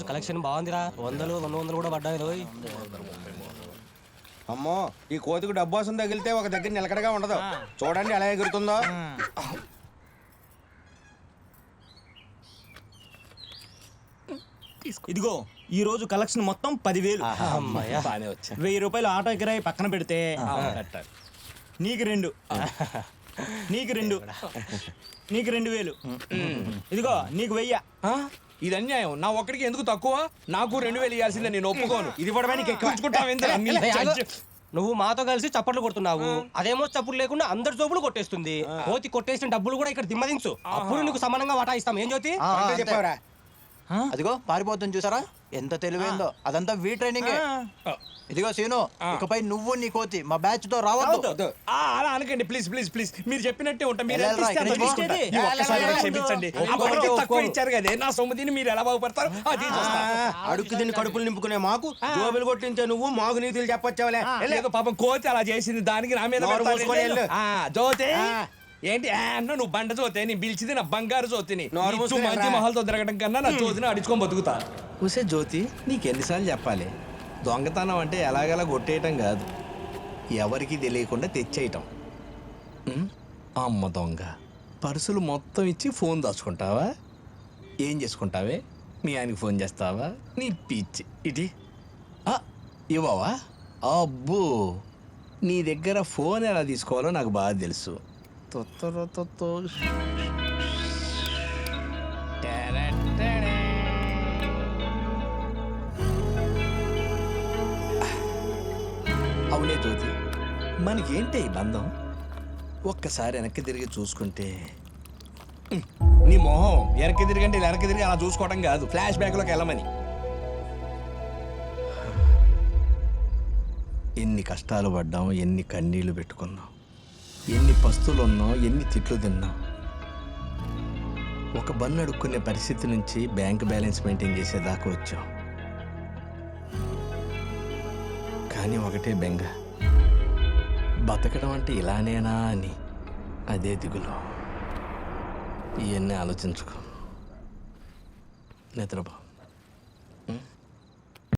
Collection బాగుందిరా. 100, 200 కూడా పడ్డాయి రోయ్. అమ్మో ఈ కోతికి డబ్బు కోసం తగిలితే ఒక దగ్గర నిలకడగా ఉండదు. చూడండి ఎలా ఎగురుతుందో. ఇదిగో ఈ రోజు కలెక్షన్ మొత్తం 10,000. 1000 రూపాయలు ఆటో కిరాయి పక్కన పెడితే నీకు 2, నీకు 2, నీకు 2,000. ఇదిగో నీకు 1000. ఇది అన్యాయం. నా ఒక్కడికి ఎందుకు తక్కువ? నాకు 2,000 ఇవ్వాల్సిందే. నేను ఒప్పుకోను. ఇది పడడానికి ఎక్కువ. నువ్వు మాతో కలిసి చప్పట్లు కొడుతున్నావు, అదేమో చప్పుడు లేకుండా అందరి జోబులు కొట్టేస్తుంది. కోతి కొట్టేసిన డబ్బులు కూడా ఇక్కడ దిమ్మదించు, అప్పుడు నీకు సమానంగా వాటా ఇస్తాం. ఏం జ్యోతి చెప్పావరా? అదిగో పారిపోతుంది చూసారా, ఎంత తెలివైందో. అదంతా వీ ట్రైనింగ్. ఇదిగో సీను, ఇకపై నువ్వు నీ కోతి మా బ్యాచ్ తో రావద్దు. అలా అనకండి ప్లీజ్ ప్లీజ్ ప్లీజ్. మీరు చెప్పినట్టే ఉంటా. మీరు వెళ్ళరా, ఎంత ఇస్తే అంత ఇక్కడికి తీసుకుంటా. ఈ ఒక్కసారి క్షమించండి. అప్పటికే తక్కువ ఇచ్చారు కదే, నా సొమ్ముదిని మీరు ఎలా బాగుపడతారు అది చూస్తా. అడుక్కు తిని కడుపులు నింపుకునే మాకు జోబులు కొట్టించే నువ్వు మాకు నీతులు చెప్పొచ్చావులే. లేదు పాపం కోతి అలా చేసింది, దానికి నా మీద నోరు పడతారు. మూసుకొని వెళ్ళు. జ్యోతి ఏంటి అన్న, నువ్వు బండ జ్యోతి, నేను పిలిచింది నా బంగారు జ్యోతిని. నోరు మూసుకొని మంచి వెళ్ళరా. మహల్తో తిరగడం కన్నా నా జ్యోతిని అడుచుకొని బతుకుతా. ఉసే జ్యోతి, నీకు ఎన్నిసార్లు చెప్పాలి, దొంగతనం అంటే ఎలాగలా కొట్టేయటం కాదు, ఎవరికి తెలియకుండా తెచ్చేయటం. అమ్మ దొంగ, పర్సులు మొత్తం ఇచ్చి ఫోన్ దాచుకుంటావా? ఏం చేసుకుంటావే? మీ ఆయనకి ఫోన్ చేస్తావా? నీ పిచ్చి ఇది ఇవ్వవా? అబ్బో, నీ దగ్గర ఫోన్ ఎలా తీసుకోవాలో నాకు బాగా తెలుసు. అవునే జ్యోతి, మనకేంటే ఈ బంధం? ఒక్కసారి వెనక్కి తిరిగి చూసుకుంటే నీ మొహం వెనక్కి తిరిగంటే వెనక్కి తిరిగి అలా చూసుకోవడం కాదు, ఫ్లాష్ బ్యాక్ లోకి వెళ్ళమని. ఎన్ని కష్టాలు పడ్డాం, ఎన్ని కన్నీళ్లు పెట్టుకున్నాం, ఎన్ని పస్తులు ఉన్నాం, ఎన్ని తిట్లు తిన్నాం. ఒక బన్ను అడుక్కునే పరిస్థితి నుంచి బ్యాంక్ బ్యాలెన్స్ మెయింటైన్ చేసేదాకా వచ్చాం. కానీ ఒకటే బెంగ, బతకడం అంటే ఇలానేనా అని. అదే దిగులు. ఇవన్నీ ఆలోచించుకో, నిద్రపో.